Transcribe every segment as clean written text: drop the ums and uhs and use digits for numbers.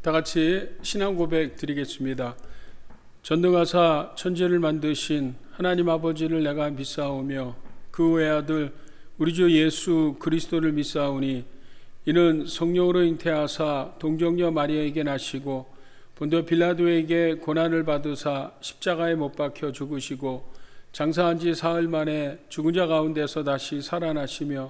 다 같이 신앙 고백 드리겠습니다. 전능하사 천지를 만드신 하나님 아버지를 내가 믿사오며 그 외아들 우리 주 예수 그리스도를 믿사오니 이는 성령으로 잉태하사 동정녀 마리아에게 나시고 본도 빌라도에게 고난을 받으사 십자가에 못 박혀 죽으시고 장사한 지 사흘 만에 죽은 자 가운데서 다시 살아나시며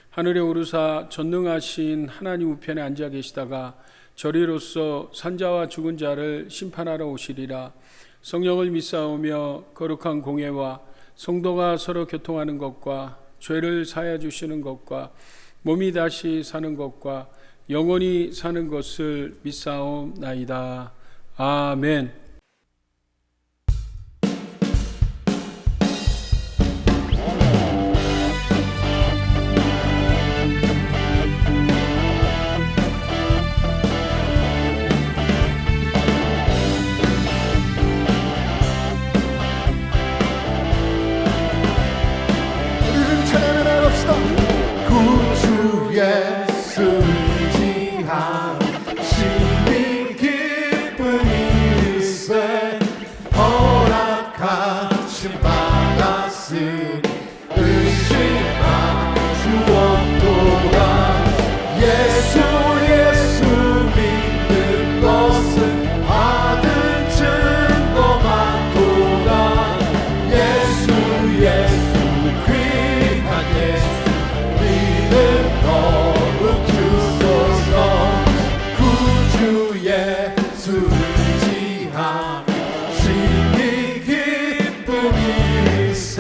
하늘에 오르사 전능하신 하나님 우편에 앉아 계시다가 저리로서 산자와 죽은 자를 심판하러 오시리라. 성령을 믿사오며 거룩한 공회와 성도가 서로 교통하는 것과 죄를 사하여 주시는 것과 몸이 다시 사는 것과 영원히 사는 것을 믿사옵나이다. 아멘. 구주 예수 의지한 신비 기쁜 일세 허락하심 받았으니 의심한 주옵도다. 예수 믿는 것은 받은 증거 많도다. 예수 귀한 예수 더욱 주소서. 구주 예수 의지하며 심히 기쁜 일세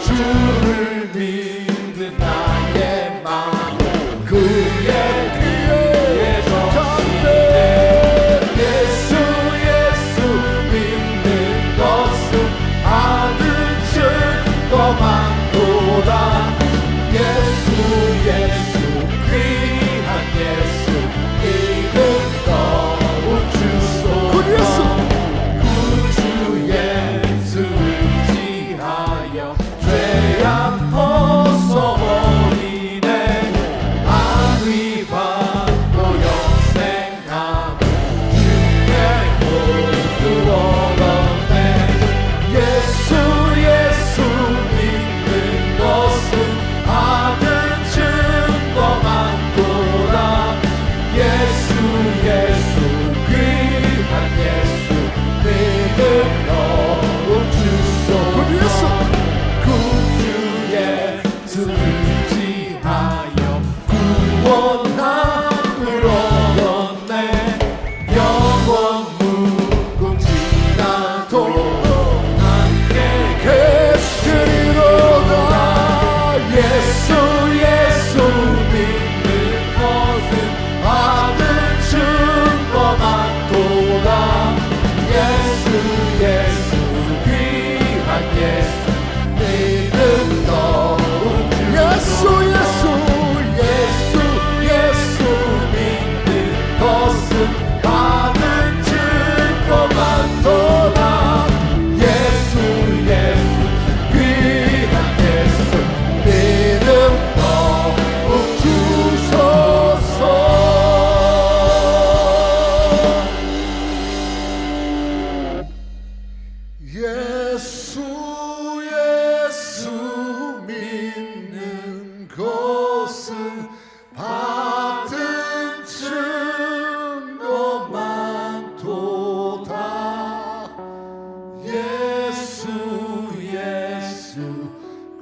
주를 믿는 나의 마음 그의 귀에 적시네. 예수 믿는 것은 받은 증거 많도다. 예수 귀한 예수 이름 더욱 주소서. 구주 예수 의지하여 죄악 벗어버리네. 안위 받고 영생하고 주의 모두 얻었네. 예수 믿는 것은 받은 증거 많도다. 예수 귀한 예수 믿음 더욱 주소서. 구주 예수 의지하여 구원함을 얻었네. 영원 무궁지나도 함께 계시리로다. 예수 믿는 것은 받은 증거 많도다. 예수 귀한 예수 믿음 더욱 주소서. 예수 믿는 것은 받은 증거 많도다. 예수 귀한 예수 믿음 더욱 주소서. 예수 믿는 것은 받은 증거 많도다. 예수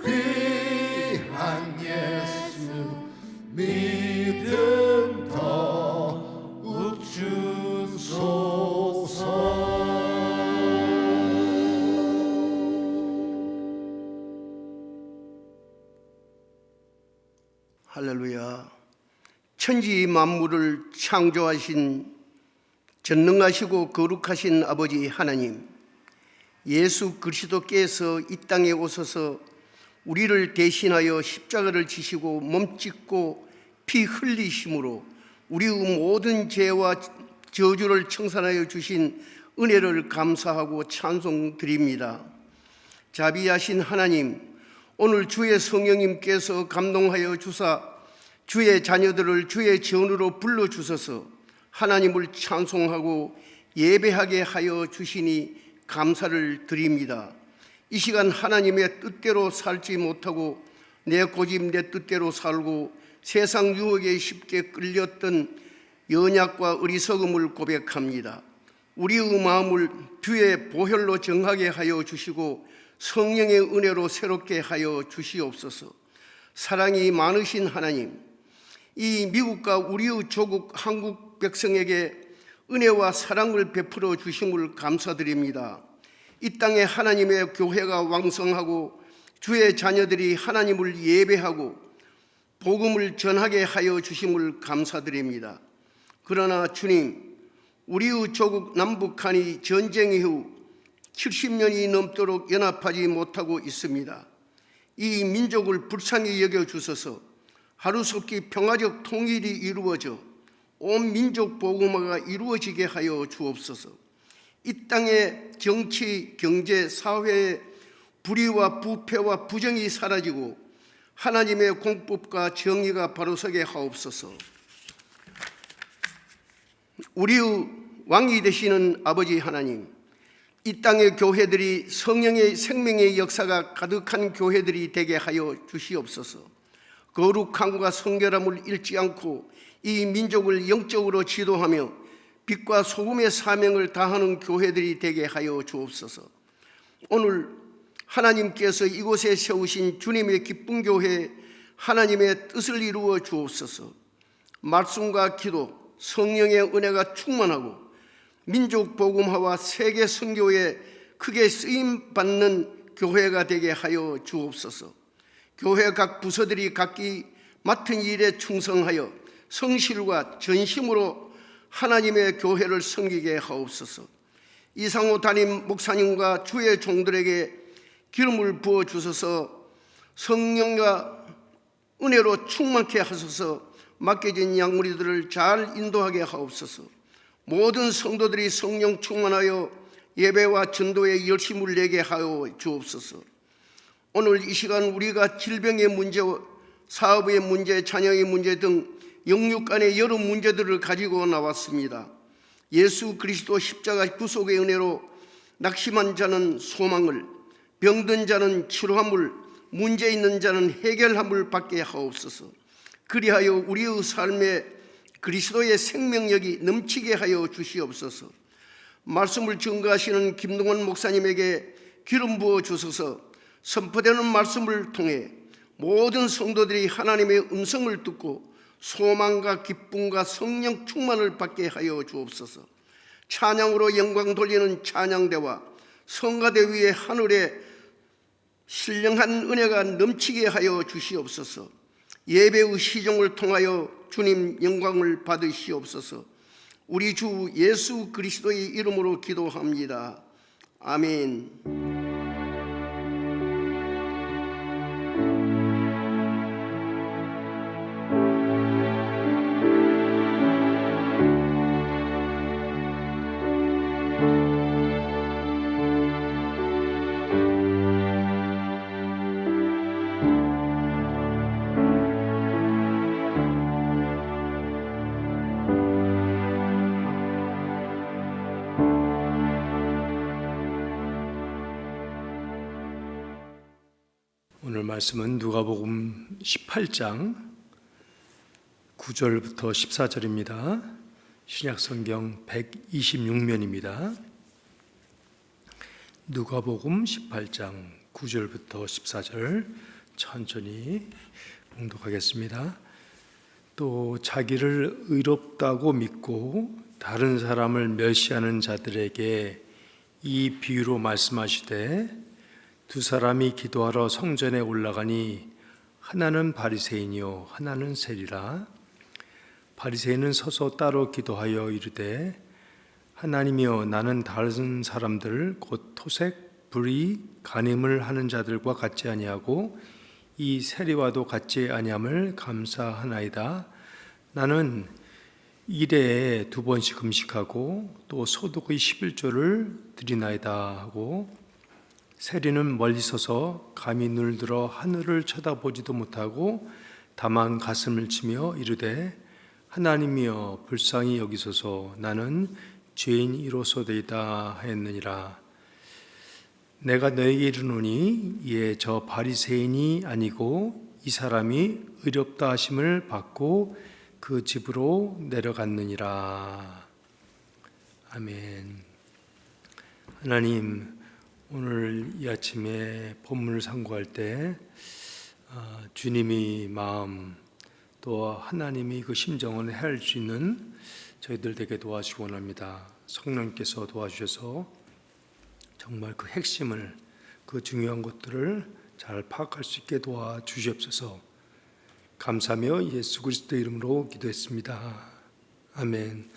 귀한 예수 믿음 더욱 주소서. 할렐루야. 천지 만물을 창조하신 전능하시고 거룩하신 아버지 하나님, 예수 그리스도께서 이 땅에 오셔서 우리를 대신하여 십자가를 지시고 몸짓고 피 흘리심으로 우리의 모든 죄와 저주를 청산하여 주신 은혜를 감사하고 찬송드립니다. 자비하신 하나님, 오늘 주의 성령님께서 감동하여 주사 주의 자녀들을 주의 전으로 불러주셔서 하나님을 찬송하고 예배하게 하여 주시니 감사를 드립니다. 이 시간 하나님의 뜻대로 살지 못하고 내 고집 내 뜻대로 살고 세상 유혹에 쉽게 끌렸던 연약과 어리석음을 고백합니다. 우리의 마음을 주의 보혈로 정하게 하여 주시고 성령의 은혜로 새롭게 하여 주시옵소서. 사랑이 많으신 하나님, 이 미국과 우리의 조국 한국 백성에게 은혜와 사랑을 베풀어 주심을 감사드립니다. 이 땅에 하나님의 교회가 왕성하고 주의 자녀들이 하나님을 예배하고 복음을 전하게 하여 주심을 감사드립니다. 그러나 주님, 우리의 조국 남북한이 전쟁 이후 70년이 넘도록 연합하지 못하고 있습니다. 이 민족을 불쌍히 여겨주셔서 하루속히 평화적 통일이 이루어져 온 민족 복음화가 이루어지게 하여 주옵소서. 이 땅의 정치, 경제, 사회의 불의와 부패와 부정이 사라지고 하나님의 공법과 정의가 바로서게 하옵소서. 우리의 왕이 되시는 아버지 하나님, 이 땅의 교회들이 성령의 생명의 역사가 가득한 교회들이 되게 하여 주시옵소서. 거룩함과 성결함을 잃지 않고 이 민족을 영적으로 지도하며 빛과 소금의 사명을 다하는 교회들이 되게 하여 주옵소서. 오늘 하나님께서 이곳에 세우신 주님의 기쁜 교회 하나님의 뜻을 이루어 주옵소서. 말씀과 기도, 성령의 은혜가 충만하고 민족 복음화와 세계 선교에 크게 쓰임 받는 교회가 되게 하여 주옵소서. 교회 각 부서들이 각기 맡은 일에 충성하여 성실과 전심으로 하나님의 교회를 섬기게 하옵소서. 이상호 담임 목사님과 주의 종들에게 기름을 부어 주셔서 성령과 은혜로 충만케 하소서. 맡겨진 양무리들을 잘 인도하게 하옵소서. 모든 성도들이 성령 충만하여 예배와 전도에 열심을 내게 하여 주옵소서. 오늘 이 시간 우리가 질병의 문제, 사업의 문제, 자녀의 문제 등 영육 간의 여러 문제들을 가지고 나왔습니다. 예수 그리스도 십자가 구속의 은혜로 낙심한 자는 소망을, 병든 자는 치료함을, 문제 있는 자는 해결함을 받게 하옵소서. 그리하여 우리의 삶에 그리스도의 생명력이 넘치게 하여 주시옵소서. 말씀을 증거하시는 김동원 목사님에게 기름 부어 주셔서 선포되는 말씀을 통해 모든 성도들이 하나님의 음성을 듣고 소망과 기쁨과 성령 충만을 받게 하여 주옵소서. 찬양으로 영광 돌리는 찬양대와 성가대 위에 하늘에 신령한 은혜가 넘치게 하여 주시옵소서. 예배의 시종을 통하여 주님 영광을 받으시옵소서. 우리 주 예수 그리스도의 이름으로 기도합니다. 아멘. 오늘 말씀은 누가복음 18장 9절부터 14절입니다. 신약성경 126면입니다. 누가복음 18장 9절부터 14절 천천히 봉독하겠습니다. 또 자기를 의롭다고 믿고 다른 사람을 멸시하는 자들에게 이 비유로 말씀하시되 두 사람이 기도하러 성전에 올라가니 하나는 바리새인이요 하나는 세리라. 바리새인은 서서 따로 기도하여 이르되 하나님이여 나는 다른 사람들 곧 토색, 불의, 간음을 하는 자들과 같지 아니하고 이 세리와도 같지 아니함을 감사하나이다. 나는 일에 2번씩 금식하고 또 소득의 11조를 드리나이다 하고 세리는 멀리 서서 감히 눈을 들어 하늘을 쳐다보지도 못하고 다만 가슴을 치며 이르되 하나님이여 불쌍히 여기소서. 나는 죄인이로소되이다 하였느니라. 내가 너에게 이르노니 이에 저 바리새인이 아니고 이 사람이 의롭다 하심을 받고 그 집으로 내려갔느니라. 아멘. 하나님, 오늘 이 아침에 본문을 상고할 때 주님의 마음 또 하나님이 그 심정을 헤아릴 수 있는 저희들 되게 도와주시기 원합니다. 성령께서 도와주셔서 정말 그 핵심을, 그 중요한 것들을 잘 파악할 수 있게 도와주시옵소서. 감사하며 예수 그리스도의 이름으로 기도했습니다. 아멘.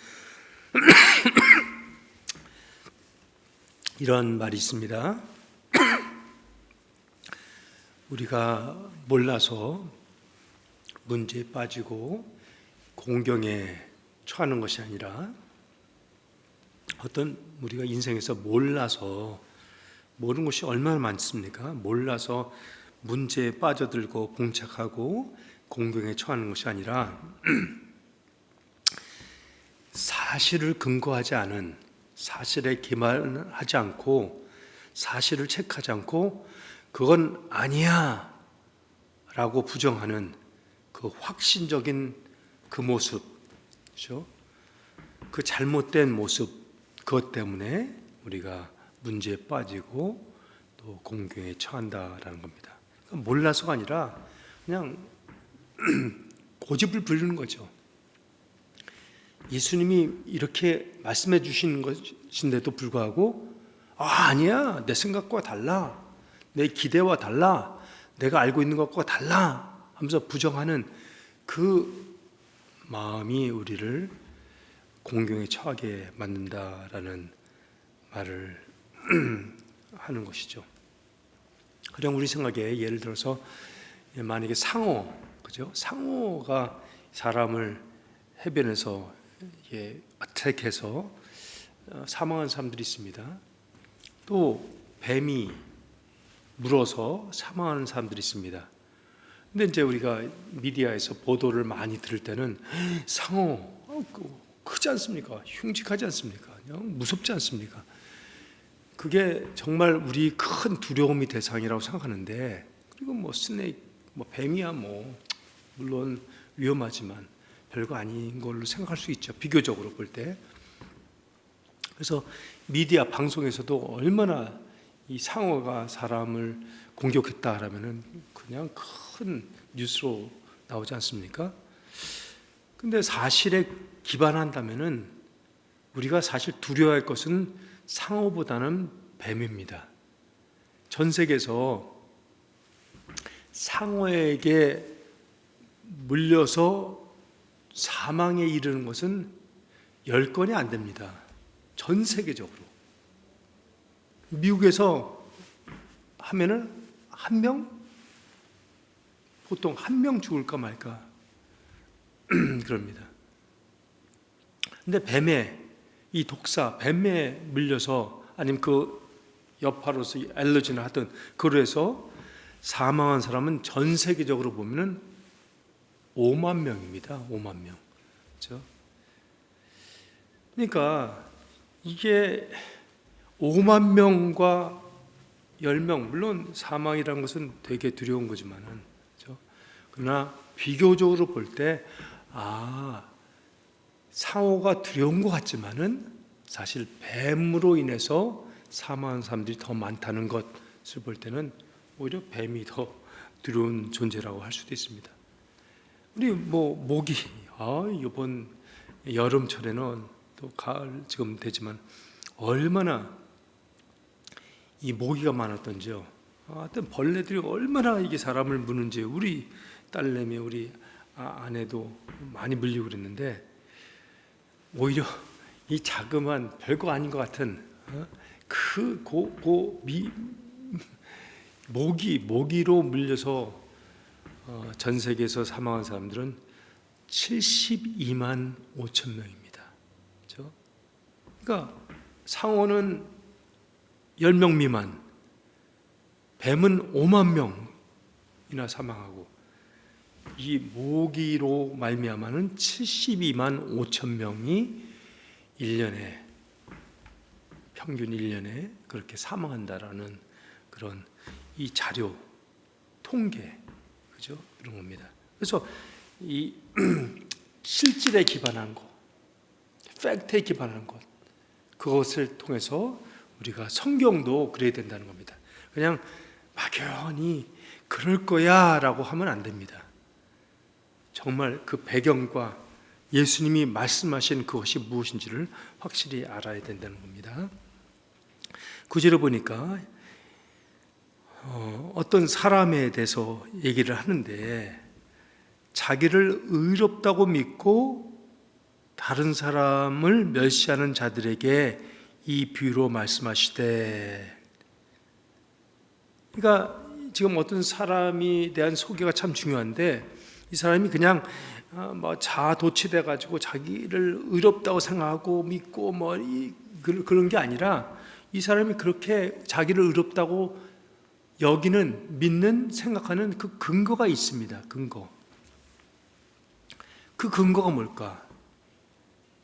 이런 말이 있습니다. 우리가 몰라서 문제에 빠지고 공경에 처하는 것이 아니라 어떤 우리가 인생에서 몰라서 모르는 것이 얼마나 많습니까? 몰라서 문제에 빠져들고 봉착하고 공경에 처하는 것이 아니라 사실을 근거하지 않은, 사실에 기반하지 않고, 사실을 체크하지 않고 그건 아니야 라고 부정하는 그 확신적인 그 모습, 그렇죠? 그 잘못된 모습, 그것 때문에 우리가 문제에 빠지고 또 공경에 처한다라는 겁니다. 그러니까 몰라서가 아니라 그냥 고집을 부리는 거죠. 예수님이 이렇게 말씀해 주시는 것인데도 불구하고 아니야, 내 생각과 달라, 내 기대와 달라, 내가 알고 있는 것과 달라 하면서 부정하는 그 마음이 우리를 공경에 처하게 만든다라는 말을 하는 것이죠. 그냥 우리 생각에 예를 들어서 만약에 상어, 그죠? 상어가 사람을 해변에서 어택해서 사망한 사람들이 있습니다. 또 뱀이 물어서 사망하는 사람들이 있습니다. 근데 이제 우리가 미디어에서 보도를 많이 들을 때는 상어 크지 않습니까? 흉측하지 않습니까? 무섭지 않습니까? 그게 정말 우리 큰 두려움의 대상이라고 생각하는데, 그리고 뭐 스네이크, 뭐 뱀이야 뭐 물론 위험하지만 별거 아닌 걸로 생각할 수 있죠. 비교적으로 볼 때. 그래서 미디어 방송에서도 얼마나 이 상어가 사람을 공격했다라면은 그냥 큰 뉴스로 나오지 않습니까? 근데 사실에 기반한다면은 우리가 사실 두려워할 것은 상어보다는 뱀입니다. 전 세계에서 상어에게 물려서 사망에 이르는 것은 10건이 안 됩니다. 전 세계적으로. 미국에서 하면은 한 명? 보통 한 명 죽을까 말까 그럽니다. 근데 뱀에, 이 독사, 뱀에 물려서 아니면 그 여파로서 알러지나 하든 그로 해서 사망한 사람은 전 세계적으로 보면은 5만 명입니다. 5만 명. 그렇죠? 그러니까 이게 5만 명과 10명, 물론 사망이라는 것은 되게 두려운 거지만은, 그렇죠? 그러나 비교적으로 볼 때 상어가 두려운 것 같지만은 사실 뱀으로 인해서 사망한 사람들이 더 많다는 것을 볼 때는 오히려 뱀이 더 두려운 존재라고 할 수도 있습니다. 우리 뭐 모기, 이번 여름철에는 또 가을 지금 되지만 얼마나 이 모기가 많았던지요. 하여튼 벌레들이 얼마나 이게 사람을 무는지 우리 딸내미, 우리 아내도 많이 물리고 그랬는데, 오히려 이 자그만 별거 아닌 것 같은 모기로 물려서 전 세계에서 사망한 사람들은 72만 5천 명입니다. 그렇죠? 그러니까 상어는 10명 미만, 뱀은 5만 명이나 사망하고, 이 모기로 말미암아는 72만 5천 명이 1년에 평균 1년에 그렇게 사망한다라는 그런 이 자료 통계, 그죠? 그런 겁니다. 그래서 이 실질에 기반한 것, 팩트에 기반한 것, 그것을 통해서 우리가 성경도 그래야 된다는 겁니다. 그냥 막연히 그럴 거야라고 하면 안 됩니다. 정말 그 배경과 예수님이 말씀하신 그것이 무엇인지를 확실히 알아야 된다는 겁니다. 구절을 보니까 어떤 사람에 대해서 얘기를 하는데 자기를 의롭다고 믿고 다른 사람을 멸시하는 자들에게 이 비유로 말씀하시되, 그러니까 지금 어떤 사람에 대한 소개가 참 중요한데 이 사람이 그냥 자아도취돼 가지고 자기를 의롭다고 생각하고 믿고 그런 게 아니라 이 사람이 그렇게 자기를 의롭다고 여기는, 믿는, 생각하는 그 근거가 있습니다. 근거. 그 근거가 뭘까?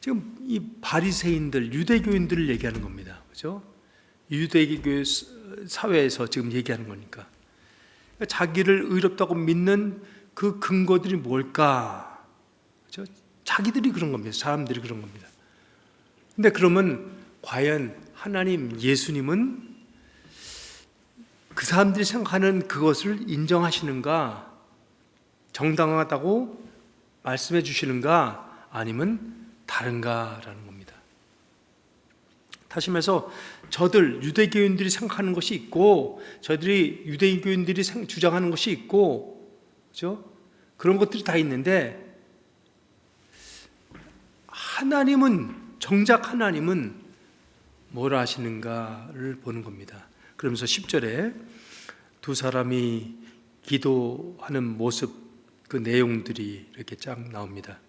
지금 이 바리새인들, 유대교인들을 얘기하는 겁니다. 그죠? 유대교 사회에서 지금 얘기하는 거니까. 자기를 의롭다고 믿는 그 근거들이 뭘까? 그죠? 자기들이 그런 겁니다. 사람들이 그런 겁니다. 근데 그러면 과연 하나님, 예수님은 그 사람들이 생각하는 그것을 인정하시는가? 정당하다고 말씀해 주시는가? 아니면 다른가라는 겁니다. 다시 말해서 저들 유대교인들이 생각하는 것이 있고 저들이 유대교인들이 주장하는 것이 있고, 그렇죠? 그런 것들이 다 있는데 하나님은, 정작 하나님은 뭐라 하시는가를 보는 겁니다. 그러면서 10절에 두 사람이 기도하는 모습, 그 내용들이 이렇게 쫙 나옵니다.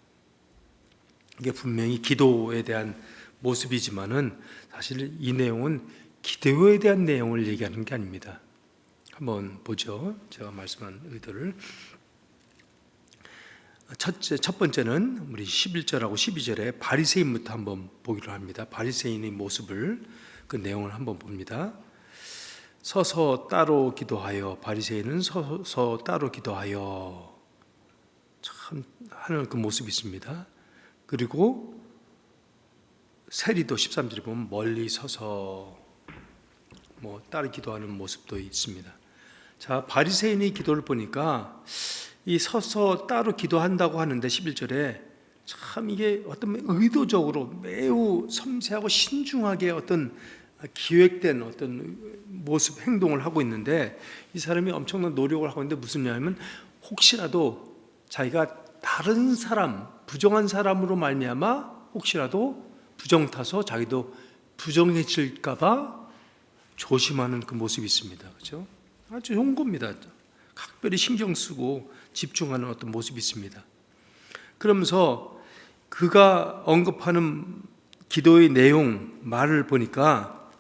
이게 분명히 기도에 대한 모습이지만은 사실 이 내용은 기도에 대한 내용을 얘기하는 게 아닙니다. 한번 보죠. 제가 말씀한 의도를. 첫 번째는 우리 11절하고 12절에 바리새인부터 한번 보기로 합니다. 바리새인의 모습을, 그 내용을 한번 봅니다. 서서 따로 기도하여, 바리새인은 서서 따로 기도하여, 참 하는 그 모습이 있습니다. 그리고 세리도 13절에 보면 멀리 서서 따로 기도하는 모습도 있습니다. 자, 바리새인의 기도를 보니까 이 서서 따로 기도한다고 하는데 11절에 참 이게 어떤 의도적으로 매우 섬세하고 신중하게 어떤 기획된 어떤 모습, 행동을 하고 있는데 이 사람이 엄청난 노력을 하고 있는데 무슨 말이냐면 혹시라도 자기가 다른 사람, 부정한 사람으로 말미암아 혹시라도 부정 타서 자기도 부정해질까봐 조심하는 그 모습이 있습니다. 그렇죠? 아주 좋은 겁니다. 각별히 신경 쓰고 집중하는 어떤 모습이 있습니다. 그러면서 그가 언급하는 기도의 내용, 말을 보니까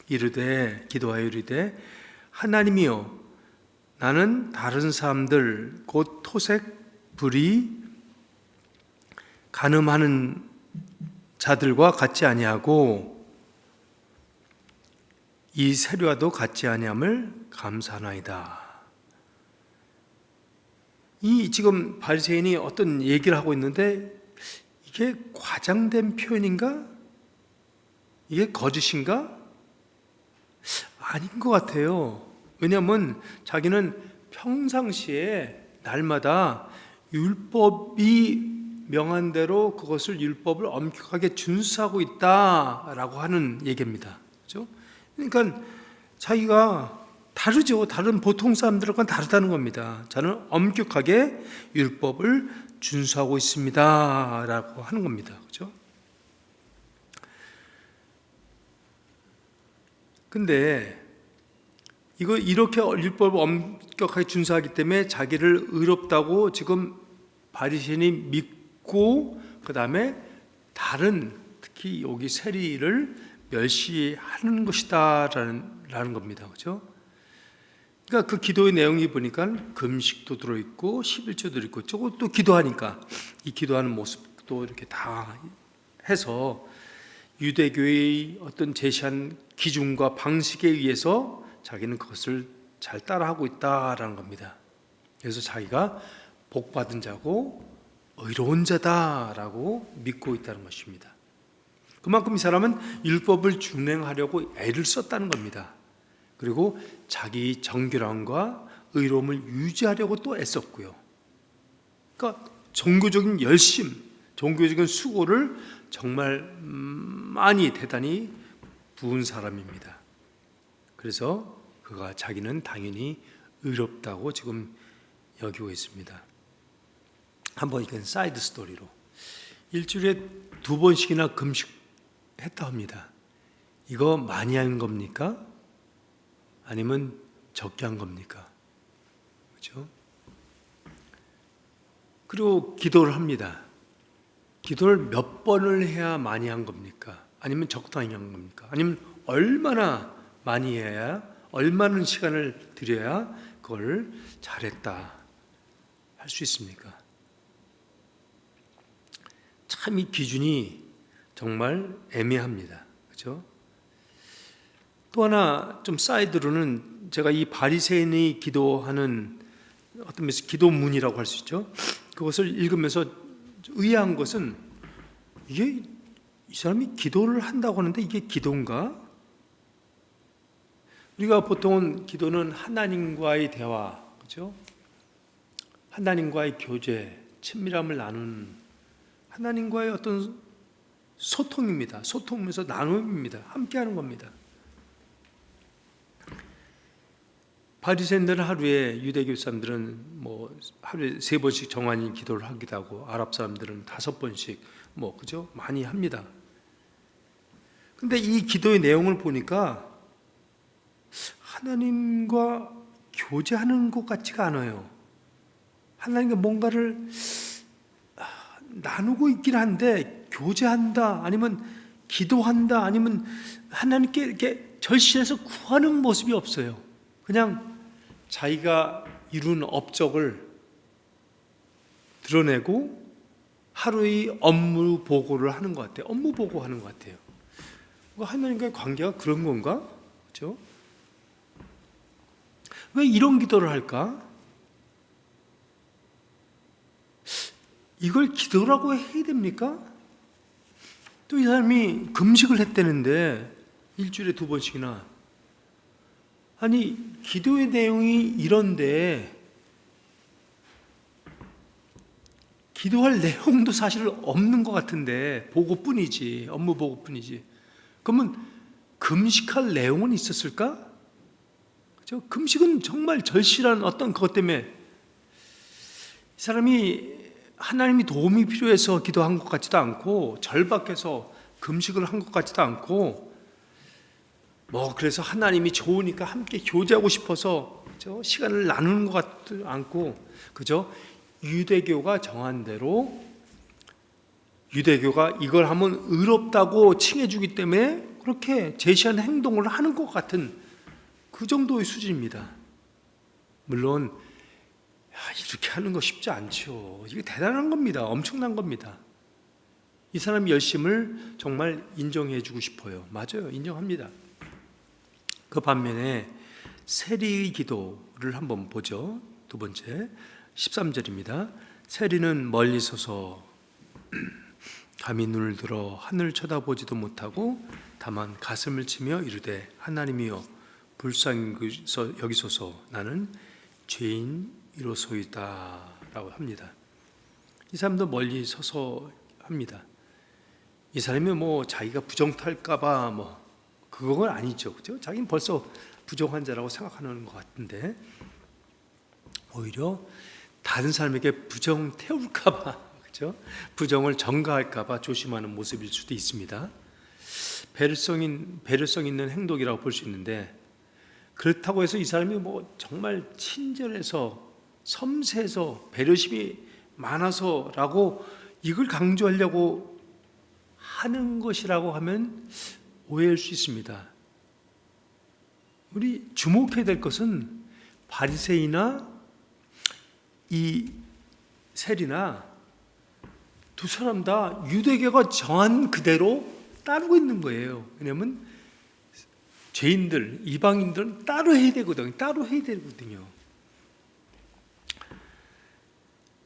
이르되, 기도하여 이르되 하나님이여 나는 다른 사람들 곧 토색, 불의, 간음하는 자들과 같지 아니하고 이 세류와도 같지 아니함을 감사하나이다. 이 지금 바리새인이 어떤 얘기를 하고 있는데 이게 과장된 표현인가? 이게 거짓인가? 아닌 것 같아요. 왜냐하면 자기는 평상시에 날마다 율법이 명한 대로 그것을 율법을 엄격하게 준수하고 있다라고 하는 얘기입니다. 그렇죠? 그러니까 자기가 다르죠. 다른 보통 사람들과는 다르다는 겁니다. 저는 엄격하게 율법을 준수하고 있습니다라고 하는 겁니다. 그렇죠? 근데 이거 이렇게 율법을 엄격하게 준수하기 때문에 자기를 의롭다고 지금 바리새인이 믿고 그 다음에 다른 특히 여기 세리를 멸시하는 것이다라는 겁니다. 그렇죠? 그러니까 그 기도의 내용이 보니까 금식도 들어있고 11조도 있고 저것도 기도하니까 이 기도하는 모습도 이렇게 다 해서 유대교의 어떤 제시한 기준과 방식에 의해서 자기는 그것을 잘 따라하고 있다라는 겁니다. 그래서 자기가 복받은 자고 의로운 자다라고 믿고 있다는 것입니다. 그만큼 이 사람은 율법을 준행하려고 애를 썼다는 겁니다. 그리고 자기 정결함과 의로움을 유지하려고 또 애썼고요. 그러니까 종교적인 열심, 종교적인 수고를 정말 많이 대단히 부은 사람입니다. 그래서 그가 자기는 당연히 의롭다고 지금 여기고 있습니다. 한번 이건 사이드 스토리로 일주일에 2번씩이나 금식했다 합니다. 이거 많이 한 겁니까? 아니면 적게 한 겁니까? 그렇죠? 그리고 기도를 합니다. 기도를 몇 번을 해야 많이 한 겁니까? 아니면 적당히 한 겁니까? 아니면 얼마나 많이 해야, 얼마나 시간을 들여야 그걸 잘했다 할 수 있습니까? 참 이 기준이 정말 애매합니다. 그렇죠? 또 하나 좀 사이드로는 제가 이 바리새인이 기도하는 어떤 면에서 기도문이라고 할 수 있죠. 그것을 읽으면서 의아한 것은 이게 이 사람이 기도를 한다고 하는데 이게 기도인가? 우리가 보통은 기도는 하나님과의 대화, 그렇죠? 하나님과의 교제, 친밀함을 나누는 하나님과의 어떤 소통입니다. 소통하면서 나눔입니다. 함께하는 겁니다. 바리새인들은 하루에, 유대교 사람들은 뭐 하루에 3번씩 정한이 기도를 하기도 하고, 아랍 사람들은 5번씩 그죠? 많이 합니다. 근데 이 기도의 내용을 보니까 하나님과 교제하는 것 같지가 않아요. 하나님과 뭔가를 나누고 있긴 한데 교제한다, 아니면 기도한다, 아니면 하나님께 이렇게 절실해서 구하는 모습이 없어요. 그냥 자기가 이룬 업적을 드러내고 하루의 업무 보고를 하는 것 같아요. 업무 보고하는 것 같아요. 하나님과의 관계가 그런 건가? 그렇죠? 왜 이런 기도를 할까? 이걸 기도라고 해야 됩니까? 또 이 사람이 금식을 했다는데 일주일에 2번씩이나. 아니, 기도의 내용이 이런데 기도할 내용도 사실 없는 것 같은데 보고뿐이지, 업무 보고뿐이지. 그러면 금식할 내용은 있었을까? 그렇죠? 금식은 정말 절실한 어떤 그것 때문에 이 사람이 하나님이 도움이 필요해서 기도한 것 같지도 않고, 절박해서 금식을 한 것 같지도 않고, 그래서 하나님이 좋으니까 함께 교제하고 싶어서 그죠? 시간을 나누는 것 같지도 않고, 그죠? 유대교가 정한 대로 유대교가 이걸 하면 의롭다고 칭해주기 때문에 그렇게 제시한 행동을 하는 것 같은 그 정도의 수준입니다. 물론 이렇게 하는 거 쉽지 않죠. 이게 대단한 겁니다. 엄청난 겁니다. 이 사람의 열심을 정말 인정해 주고 싶어요. 맞아요. 인정합니다. 그 반면에 세리의 기도를 한번 보죠. 2번째 13절입니다. 세리는 멀리 서서 감히 눈을 들어 하늘을 쳐다보지도 못하고 다만 가슴을 치며 이르되 하나님이여 불쌍히 여기소서 나는 죄인이로소이다 라고 합니다. 이 사람도 멀리 서서 합니다. 이 사람이 자기가 부정탈까봐 그건 아니죠. 그죠? 자기는 벌써 부정한 자라고 생각하는 것 같은데 오히려 다른 사람에게 부정 태울까봐, 그죠? 부정을 전가할까봐 조심하는 모습일 수도 있습니다. 배려성 있는 행동이라고 볼 수 있는데, 그렇다고 해서 이 사람이 정말 친절해서 섬세해서 배려심이 많아서라고 이걸 강조하려고 하는 것이라고 하면 오해할 수 있습니다. 우리 주목해야 될 것은 바리새이나 이 세리나 두 사람 다 유대교가 정한 그대로 따르고 있는 거예요. 왜냐하면 죄인들, 이방인들은 따로 해야 되거든요. 따로 해야 되거든요.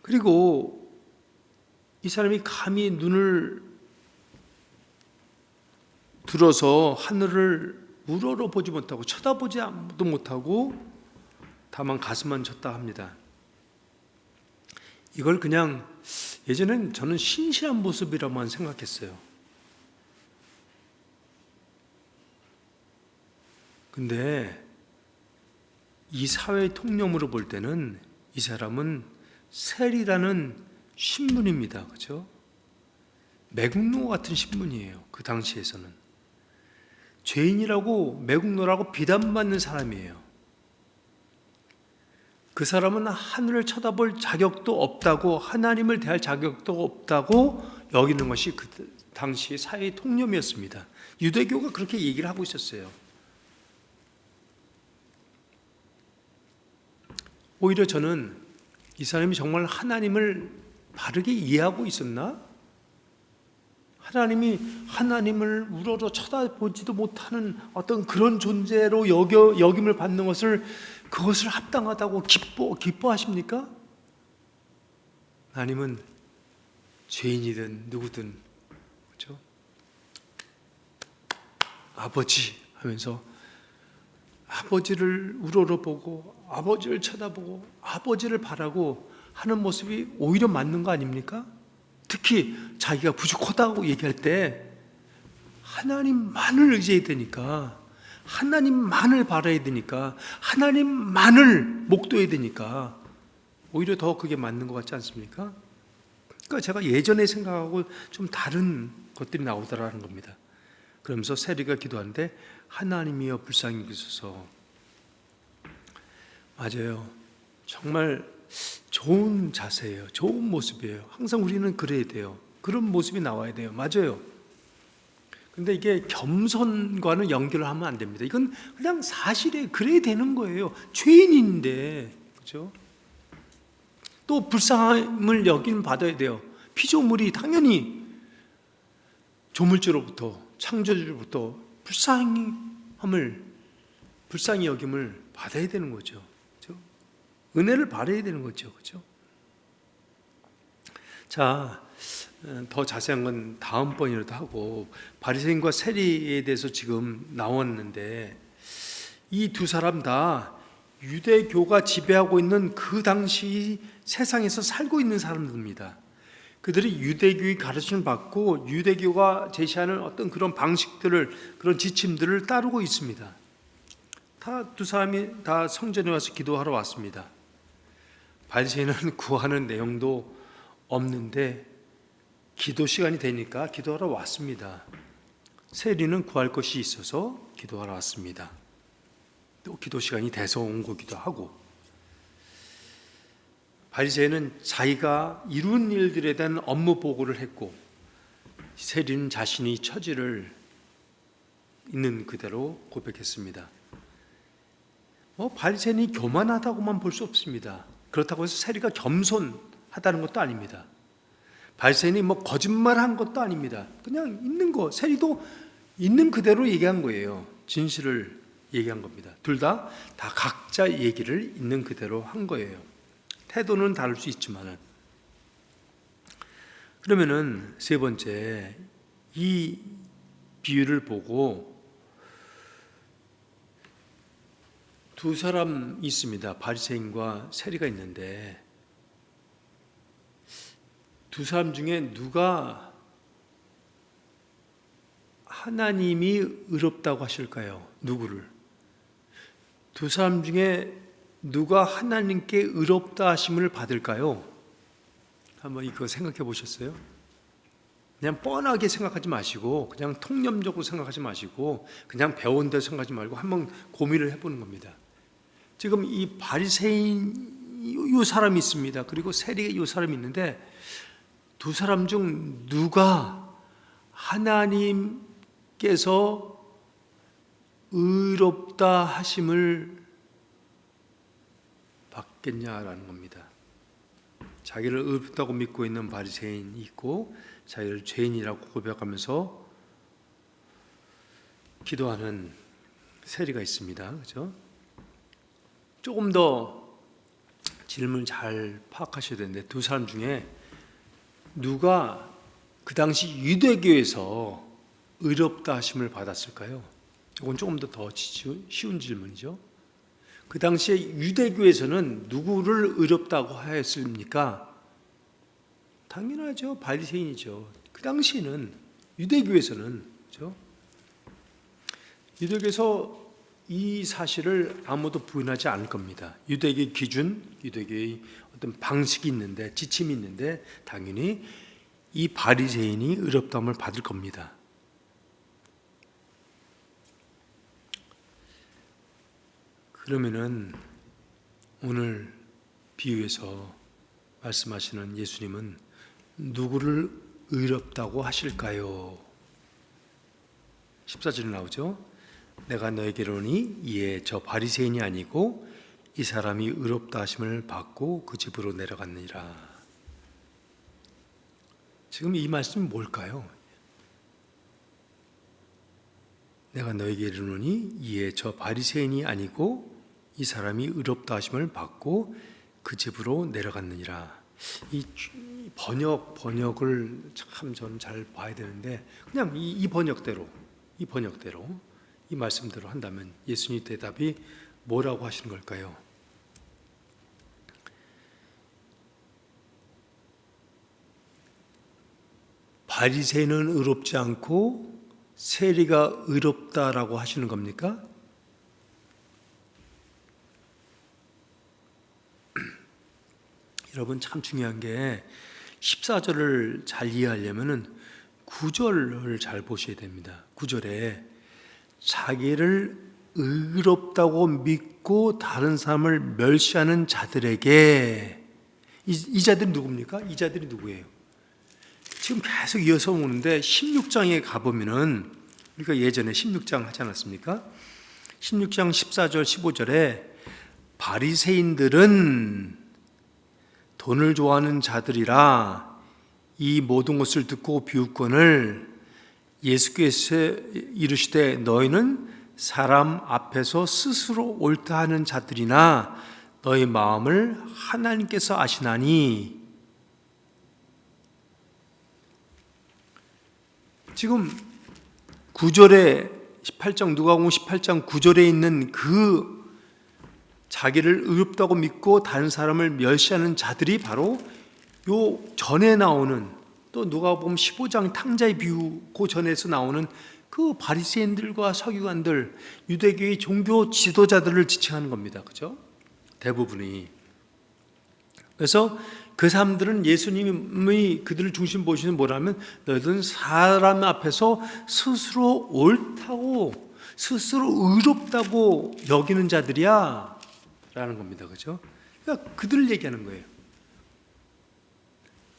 그리고 이 사람이 감히 눈을 들어서 하늘을 우러러 보지 못하고 쳐다보지도 못하고 다만 가슴만 쳤다 합니다. 이걸 그냥 예전엔 저는 신실한 모습이라고만 생각했어요. 근데 이 사회의 통념으로 볼 때는 이 사람은 셀이라는 신분입니다. 그렇죠? 매국노 같은 신분이에요. 그 당시에서는. 죄인이라고 매국노라고 비난받는 사람이에요. 그 사람은 하늘을 쳐다볼 자격도 없다고, 하나님을 대할 자격도 없다고 여기는 것이 그 당시 사회의 통념이었습니다. 유대교가 그렇게 얘기를 하고 있었어요. 오히려 저는 이 사람이 정말 하나님을 바르게 이해하고 있었나? 하나님이 하나님을 우러러 쳐다보지도 못하는 어떤 그런 존재로 여김을 받는 것을, 그것을 합당하다고 기뻐하십니까? 하나님은 죄인이든 누구든, 그렇죠? 아버지 하면서 아버지를 우러러보고 아버지를 쳐다보고 아버지를 바라고 하는 모습이 오히려 맞는 거 아닙니까? 특히 자기가 부족하다고 얘기할 때 하나님만을 의지해야 되니까, 하나님만을 바라야 되니까, 하나님만을 목도해야 되니까 오히려 더 그게 맞는 것 같지 않습니까? 그러니까 제가 예전에 생각하고 좀 다른 것들이 나오더라는 겁니다. 그러면서 세리가 기도하는데 하나님이여 불쌍히 여기소서. 맞아요. 정말 좋은 자세예요. 좋은 모습이에요. 항상 우리는 그래야 돼요. 그런 모습이 나와야 돼요. 맞아요. 근데 이게 겸손과는 연결을 하면 안 됩니다. 이건 그냥 사실에 그래야 되는 거예요. 죄인인데, 그렇죠? 또 불쌍함을 여기는 받아야 돼요. 피조물이 당연히 조물주로부터, 창조주로부터 불쌍히 여김을 받아야 되는 거죠. 그렇죠? 은혜를 받아야 되는 거죠. 그렇죠? 자, 더 자세한 건 다음번이라도 하고, 바리새인과 세리에 대해서 지금 나왔는데 이 두 사람 다 유대교가 지배하고 있는 그 당시 세상에서 살고 있는 사람들입니다. 그들이 유대교의 가르침을 받고 유대교가 제시하는 어떤 그런 방식들을, 그런 지침들을 따르고 있습니다. 두 사람이 다 성전에 와서 기도하러 왔습니다. 바리새인은 구하는 내용도 없는데 기도 시간이 되니까 기도하러 왔습니다. 세리는 구할 것이 있어서 기도하러 왔습니다. 또 기도 시간이 돼서 온 거기도 하고, 바리새인은 자기가 이룬 일들에 대한 업무 보고를 했고, 세리는 자신이 처지를 있는 그대로 고백했습니다. 바리새인이 교만하다고만 볼 수 없습니다. 그렇다고 해서 세리가 겸손하다는 것도 아닙니다. 바리새인이 거짓말한 것도 아닙니다. 그냥 있는 거, 세리도 있는 그대로 얘기한 거예요. 진실을 얘기한 겁니다. 둘 다 각자 얘기를 있는 그대로 한 거예요. 태도는 다를 수 있지만은. 그러면은 세 번째, 이 비유를 보고 두 사람 있습니다. 바리새인과 세리가 있는데 두 사람 중에 누가 하나님이 의롭다고 하실까요? 누구를? 두 사람 중에 누가 하나님께 의롭다 하심을 받을까요? 한번 이거 생각해 보셨어요? 그냥 뻔하게 생각하지 마시고, 그냥 통념적으로 생각하지 마시고, 그냥 배운 대로 생각하지 말고 한번 고민을 해보는 겁니다. 지금 이 바리새인 이 사람이 있습니다. 그리고 세리 이 사람이 있는데 두 사람 중 누가 하나님께서 의롭다 하심을 받겠냐라는 겁니다. 자기를 의롭다고 믿고 있는 바리새인이 있고 자기를 죄인이라고 고백하면서 기도하는 세리가 있습니다. 그렇죠? 조금 더 질문을 잘 파악하셔야 되는데 두 사람 중에 누가 그 당시 유대교에서 의롭다 하심을 받았을까요? 이건 조금 더 쉬운 질문이죠. 그 당시에 유대교에서는 누구를 의롭다고 하였습니까? 당연하죠. 바리새인이죠. 그 당시에는 유대교에서는, 그렇죠? 유대교에서 이 사실을 아무도 부인하지 않을 겁니다. 유대교의 기준, 유대교의 어떤 방식이 있는데, 지침이 있는데 당연히 이 바리새인이 의롭다함을 받을 겁니다. 그러면은 오늘 비유에서 말씀하시는 예수님은 누구를 의롭다고 하실까요? 14절에 나오죠. 내가 너에게 이르노니 이에 저 바리새인이 아니고 이 사람이 의롭다 하심을 받고 그 집으로 내려갔느니라. 지금 이 말씀이 뭘까요? 내가 너에게 이르노니 이에 저 바리새인이 아니고 이 사람이 의롭다 하심을 받고 그 집으로 내려갔느니라. 이 번역을 참 저는 잘 봐야 되는데 그냥 이 번역대로 이 말씀대로 한다면 예수님 대답이 뭐라고 하시는 걸까요? 바리새인은 의롭지 않고 세리가 의롭다라고 하시는 겁니까? 여러분 참 중요한 게 14절을 잘 이해하려면은 9절을 잘 보셔야 됩니다. 9절에 자기를 의롭다고 믿고 다른 사람을 멸시하는 자들에게 이 자들이 누굽니까? 이 자들이 누구예요? 지금 계속 이어서 오는데 16장에 가보면은 우리가 예전에 16장 하지 않았습니까? 16장 14절 15절에 바리새인들은 돈을 좋아하는 자들이라 이 모든 것을 듣고 비웃거늘 예수께서 이르시되 너희는 사람 앞에서 스스로 옳다 하는 자들이나 너희 마음을 하나님께서 아시나니. 지금 9절에 18장 누가복음 18장 9절에 있는 그 자기를 의롭다고 믿고 다른 사람을 멸시하는 자들이 바로 요 전에 나오는 또 누가복음 15장 탕자의 비유 그 전에서 나오는 그 바리새인들과 서기관들 유대교의 종교 지도자들을 지칭하는 겁니다. 그죠? 대부분이. 그래서 그 사람들은 예수님이 그들을 중심 보시는 뭐라면 너희들은 사람 앞에서 스스로 옳다고 스스로 의롭다고 여기는 자들이야 라는 겁니다. 그죠? 그러니까 그들을 얘기하는 거예요.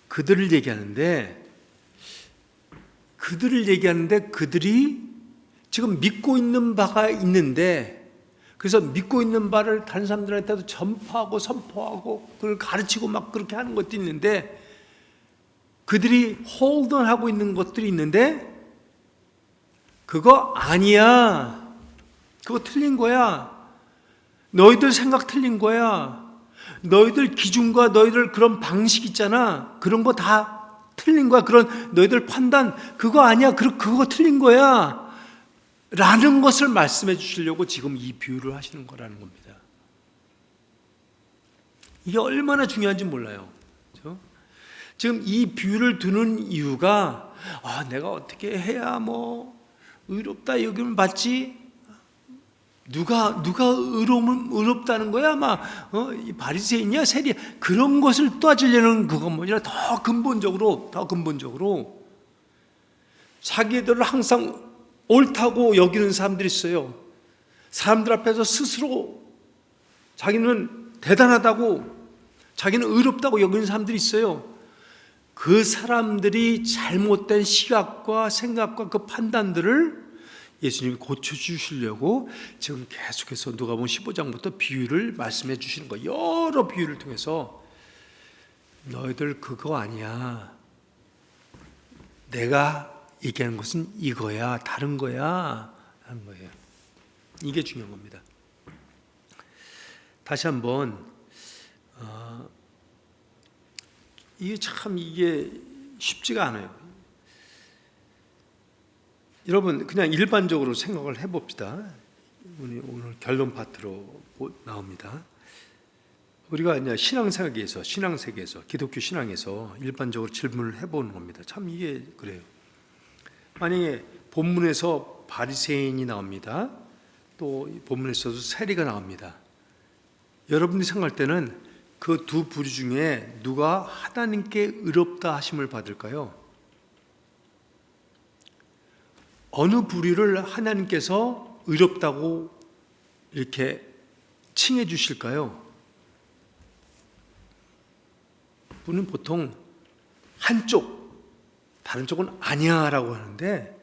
그들을 얘기하는데 그들이 지금 믿고 있는 바가 있는데 그래서 믿고 있는 바를 다른 사람들한테도 전파하고 선포하고 그걸 가르치고 막 그렇게 하는 것도 있는데 그들이 홀던하고 있는 것들이 있는데 그거 아니야. 그거 틀린 거야. 너희들 생각 틀린 거야. 너희들 기준과 너희들 그런 방식 있잖아. 그런 거 다 틀린 거야. 그런 너희들 판단 그거 아니야. 그거 틀린 거야. 라는 것을 말씀해 주시려고 지금 이 비유를 하시는 거라는 겁니다. 이게 얼마나 중요한지 몰라요. 그렇죠? 지금 이 비유를 두는 이유가 내가 어떻게 해야 의롭다 여기면 받지? 누가 의롭다는 거야? 이 바리새인이야, 세리야? 그런 것을 따지려는 그건 뭐냐? 더 근본적으로 자기들을 항상 옳다고 여기는 사람들이 있어요. 사람들 앞에서 스스로 자기는 대단하다고, 자기는 의롭다고 여기는 사람들이 있어요. 그 사람들이 잘못된 시각과 생각과 그 판단들을 예수님이 고쳐주시려고 지금 계속해서 누가복음 15장부터 비유를 말씀해 주시는 거예요. 여러 비유를 통해서 너희들 그거 아니야. 내가 얘기하는 것은 이거야, 다른 거야 하는 거예요. 이게 중요한 겁니다. 다시 한번 이게 쉽지가 않아요. 여러분 그냥 일반적으로 생각을 해봅시다. 오늘 결론 파트로 나옵니다. 우리가 이제 신앙세계에서 기독교 신앙에서 일반적으로 질문을 해보는 겁니다. 참 이게 그래요. 만약에 본문에서 바리새인이 나옵니다. 또 본문에서도 세리가 나옵니다. 여러분이 생각할 때는 그 두 부류 중에 누가 하나님께 의롭다 하심을 받을까요? 어느 부류를 하나님께서 의롭다고 이렇게 칭해 주실까요? 분은 보통 한쪽, 다른 쪽은 아니야 라고 하는데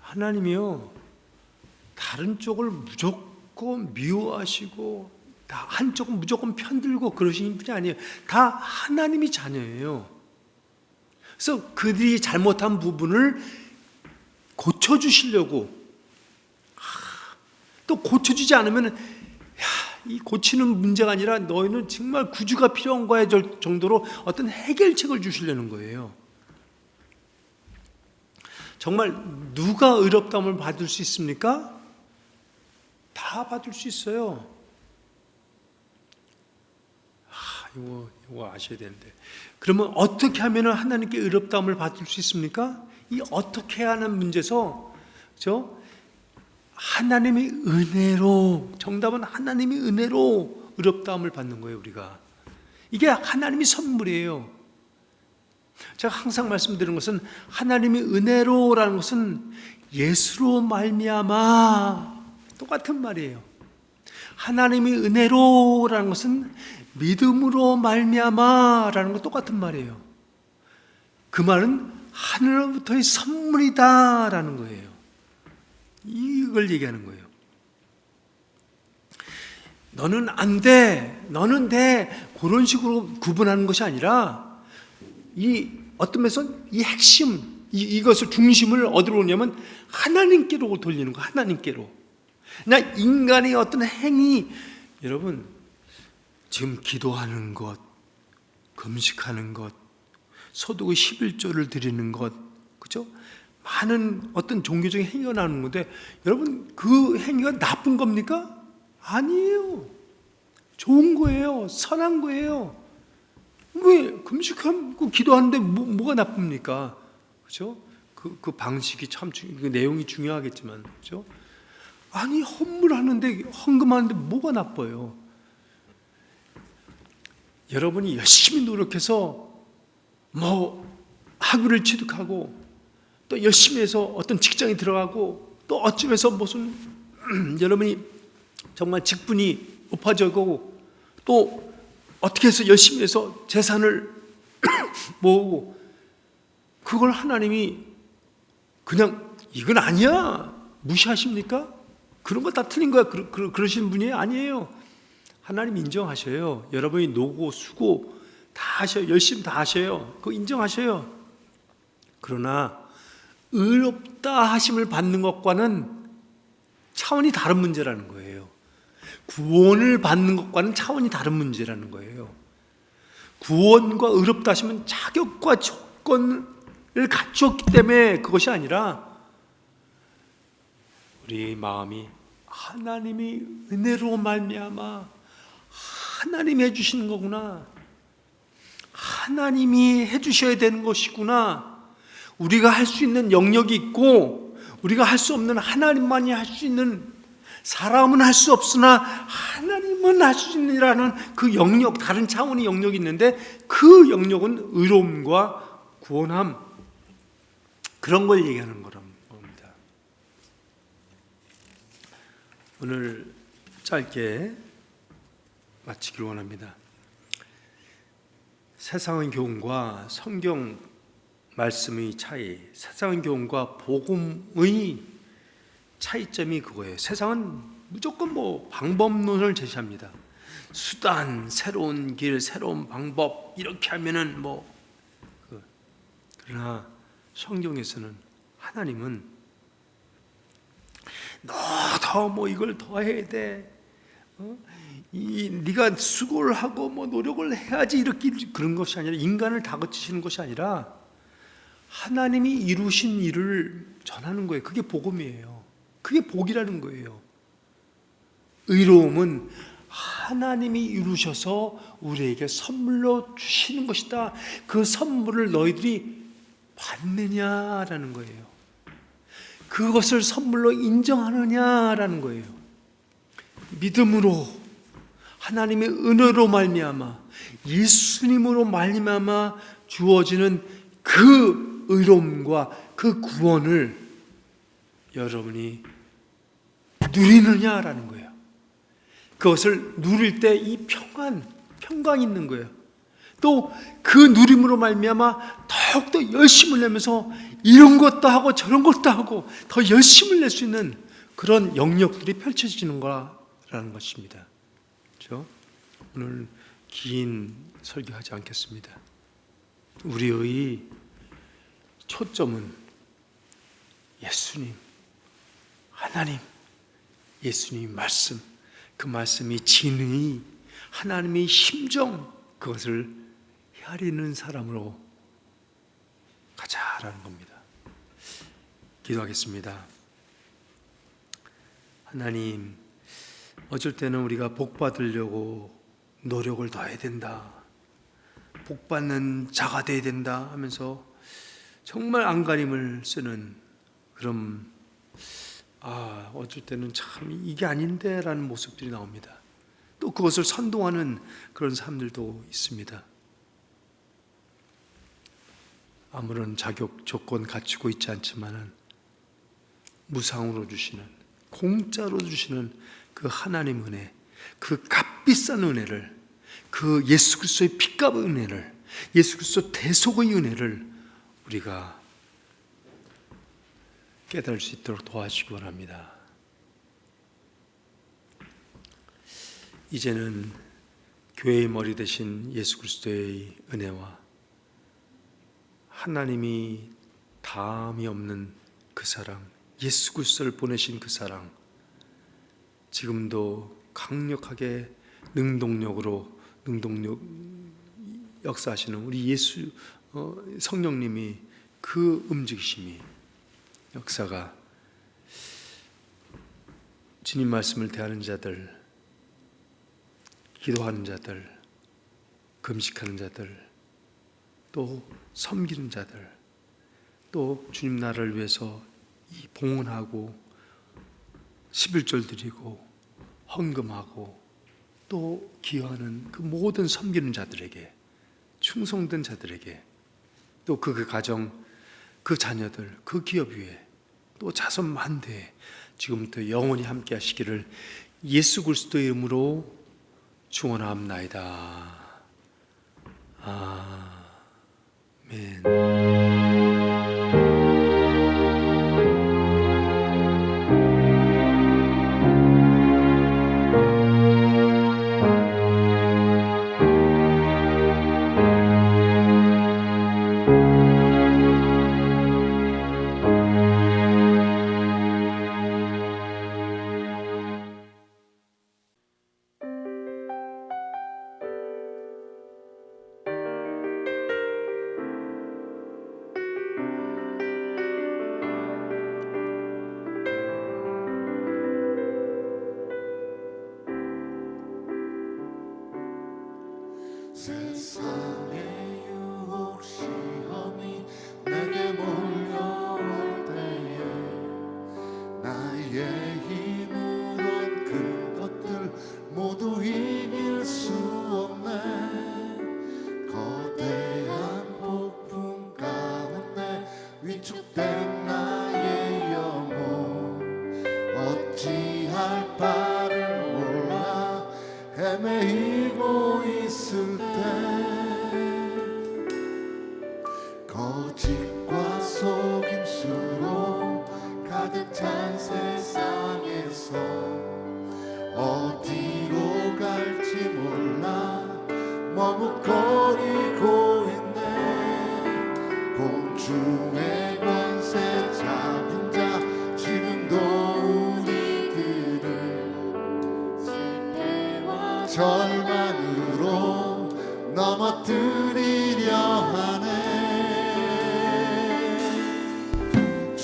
하나님이요 다른 쪽을 무조건 미워하시고 다 한쪽은 무조건 편들고 그러시는 분이 아니에요. 다 하나님이 자녀예요. 그래서 그들이 잘못한 부분을 고쳐주시려고 또 고쳐주지 않으면 이 고치는 문제가 아니라 너희는 정말 구주가 필요한 거야 정도로 어떤 해결책을 주시려는 거예요. 정말 누가 의롭다함을 받을 수 있습니까? 다 받을 수 있어요. 이거 아셔야 되는데. 그러면 어떻게 하면 하나님께 의롭다함을 받을 수 있습니까? 이 어떻게 하는 문제에서 하나님의 은혜로, 정답은 하나님의 은혜로 의롭다함을 받는 거예요. 우리가 이게 하나님의 선물이에요. 제가 항상 말씀드리는 것은 하나님의 은혜로라는 것은 예수로 말미암아 똑같은 말이에요. 하나님의 은혜로라는 것은 믿음으로 말미암아라는 거 똑같은 말이에요. 그 말은 하늘로부터의 선물이다라는 거예요. 이걸 얘기하는 거예요. 너는 안 돼, 너는 돼, 그런 식으로 구분하는 것이 아니라 이 어떤 면에서 이 핵심, 이것을 중심을 어디로 오냐면 하나님께로 돌리는 거, 하나님께로. 나 인간의 어떤 행위, 여러분 지금 기도하는 것, 금식하는 것, 소득의 11조를 드리는 것, 그죠? 많은 어떤 종교적인 행위가 나오는 건데 여러분 그 행위가 나쁜 겁니까? 아니에요. 좋은 거예요. 선한 거예요. 왜 금식하고 기도하는데 뭐가 나쁩니까? 그죠? 그 방식이 참 그 내용이 중요하겠지만, 그죠? 아니 헌물하는데 헌금하는데 뭐가 나빠요? 여러분이 열심히 노력해서 학위를 취득하고 또 열심히 해서 어떤 직장에 들어가고 또 어찌해서 무슨 여러분이 정말 직분이 높아지고 또 어떻게 해서 열심히 해서 재산을 모으고 그걸 하나님이 그냥 이건 아니야 무시하십니까? 그런 거 다 틀린 거야 그러시는 분이 아니에요. 하나님 인정하셔요. 여러분이 노고 수고 다 하셔요. 열심히 다 하셔요. 그거 인정하셔요. 그러나 의롭다 하심을 받는 것과는 차원이 다른 문제라는 거예요. 구원을 받는 것과는 차원이 다른 문제라는 거예요. 구원과 의롭다 하심은 자격과 조건을 갖추었기 때문에 그것이 아니라 우리 마음이 하나님이 은혜로 말미암아 하나님이 해주시는 거구나, 하나님이 해주셔야 되는 것이구나, 우리가 할 수 있는 영역이 있고 우리가 할 수 없는 하나님만이 할 수 있는, 사람은 할 수 없으나 하나님은 할 수 있느라는 그 영역, 다른 차원의 영역이 있는데 그 영역은 의로움과 구원함, 그런 걸 얘기하는 겁니다. 오늘 짧게 마치기를 원합니다. 세상의 교훈과 성경 말씀의 차이, 세상의 교훈과 복음의 차이점이 그거예요. 세상은 무조건 뭐 방법론을 제시합니다. 수단, 새로운 길, 새로운 방법 이렇게 하면은 그러나 성경에서는 하나님은 너 더 뭐 이걸 더 해야 돼. 네가 수고를 하고 뭐 노력을 해야지 이렇게 그런 것이 아니라 인간을 다그치시는 것이 아니라 하나님이 이루신 일을 전하는 거예요. 그게 복음이에요. 그게 복이라는 거예요. 의로움은 하나님이 이루셔서 우리에게 선물로 주시는 것이다. 그 선물을 너희들이 받느냐라는 거예요. 그것을 선물로 인정하느냐라는 거예요. 믿음으로 하나님의 은혜로 말미암아 예수님으로 말미암아 주어지는 그 의로움과 그 구원을 여러분이 누리느냐라는 거예요. 그것을 누릴 때 이 평강이 있는 거예요. 또 그 누림으로 말미암아 더욱더 열심을 내면서 이런 것도 하고 저런 것도 하고 더 열심을 낼 수 있는 그런 영역들이 펼쳐지는 거라는 것입니다. 그렇죠? 오늘 긴 설교하지 않겠습니다. 우리의 초점은 예수님, 하나님, 예수님 말씀, 그 말씀이 진의, 하나님의 심정, 그것을 헤아리는 사람으로 가자라는 겁니다. 기도하겠습니다. 하나님, 어쩔 때는 우리가 복 받으려고 노력을 더 해야 된다, 복 받는 자가 돼야 된다 하면서 정말 안간힘을 쓰는 그런 어쩔 때는 참 이게 아닌데 라는 모습들이 나옵니다. 또 그것을 선동하는 그런 사람들도 있습니다. 아무런 자격 조건 갖추고 있지 않지만은 무상으로 주시는, 공짜로 주시는 그 하나님 은혜, 그 값비싼 은혜를, 그 예수 그리스도의 피값 은혜를, 예수 그리스도 대속의 은혜를 우리가 깨달을 수 있도록 도와주시기 원합니다. 이제는 교회의 머리 대신 예수 그리스도의 은혜와 하나님이 다함이 없는 그 사랑, 예수 그리스도를 보내신 그 사랑, 지금도 강력하게 능동력 역사하시는 우리 예수 성령님이 그 움직이심이, 역사가 주님 말씀을 대하는 자들, 기도하는 자들, 금식하는 자들, 또 섬기는 자들, 또 주님 나라를 위해서 이 봉헌하고 11절 드리고 헌금하고 또 기여하는 그 모든 섬기는 자들에게, 충성된 자들에게, 또 그 가정, 그 자녀들, 그 기업 위에, 또 자손 만대에 지금부터 영원히 함께 하시기를 예수 그리스도의 이름으로 축원합나이다. 아멘.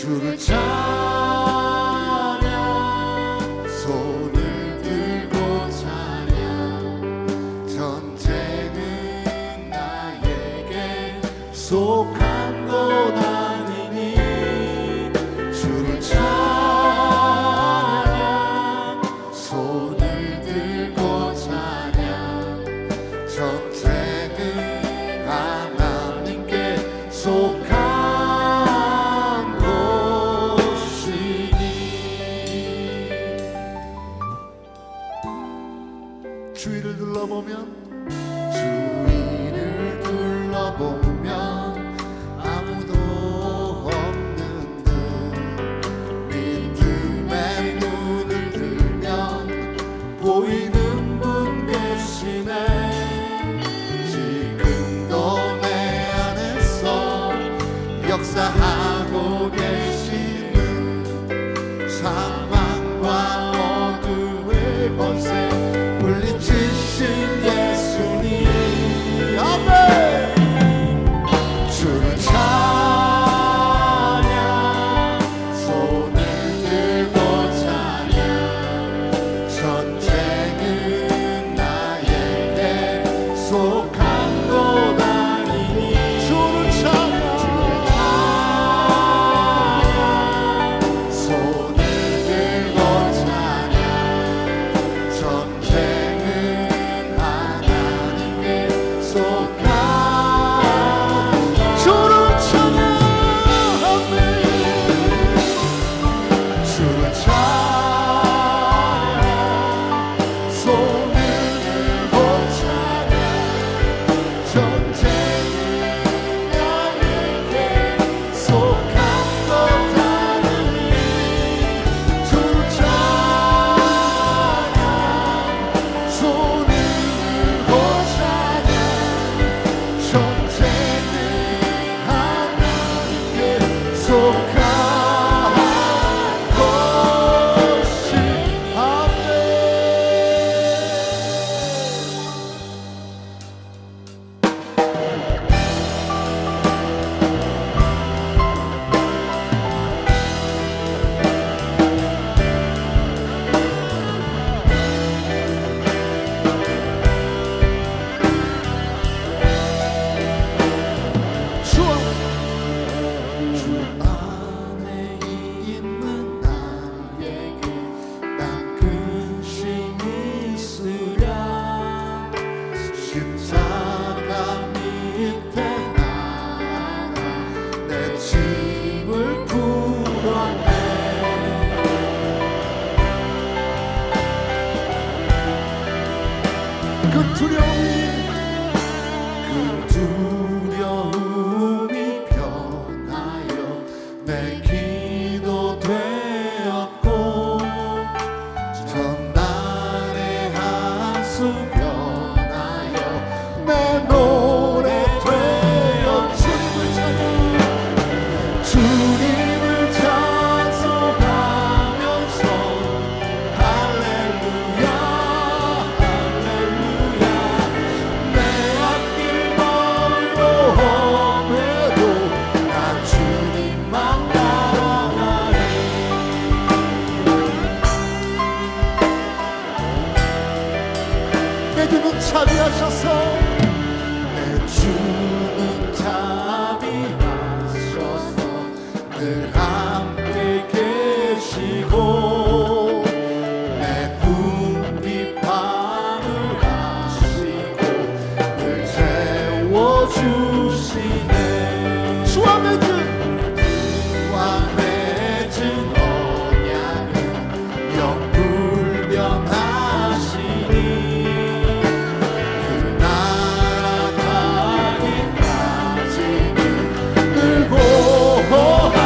주를 찬양 손을 들고 찬양 전쟁은 나에게 속한 것 아니니 주를 찬양 손을 들고 찬양 전쟁은 하나님께 속한 곳이니 주위를 둘러보면 아무도 없는 듯 믿음의 눈을 들면 보이는 분 계시네 지금도 내 안에서 역사하고 계시는 사망과 어두의 권세 물리치신 예수님 아멘 주를 찬양 손을 들고 찬양 전쟁은 나에게 속한 것 아니니 주를 찬양 손을 들고 찬양 전쟁은 하나님께 속한 주를 찬양하네 주를 찬양 손을 들고 찬양 전쟁은 나에게 속한 것 아니니 주를 찬양 손을 들고 찬양 전쟁은 하나님께 속한 것이 아멘 주 안에 있는 나에게 난 근심이 있으랴 십자가 밑에 나가 내 짐을 풀어내 그 두려움이 변하여 내 기도 되었고 전날의 한숨 변하여 내 노래 되어 주님을 찬송하면서 할렐루야 할렐루야 내 앞길 멀고 험해도 난 주님만 따라가리 내 주는 자비하셔서 내 주는 자비하셔서 늘 함께 계시고 내 궁핍함을 아시고 늘 채워주시네 주와 맺은 언약은 영불변하시니 그 나라 가기까지는 늘 보호하시네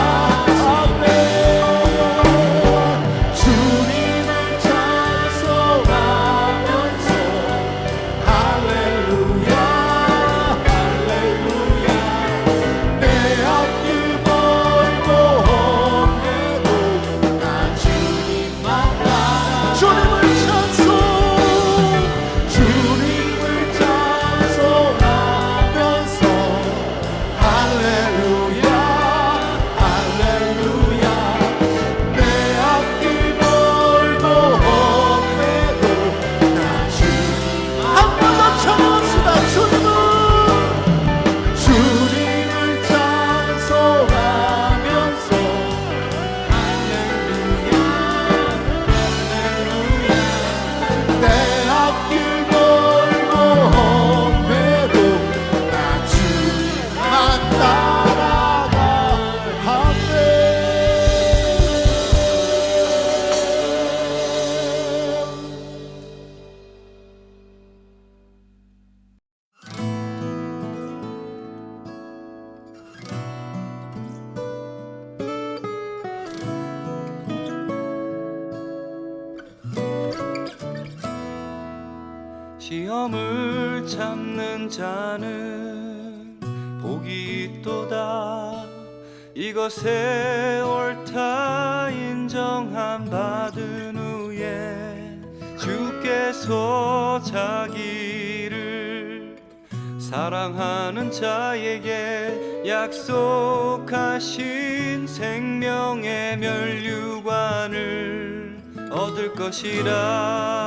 시험을 참는 자는 복이 있도다. 이것에 옳다 인정함 받은 후에 주께서 자기를 사랑하는 자에게 약속하신 생명의 면류관을 얻을 것이라.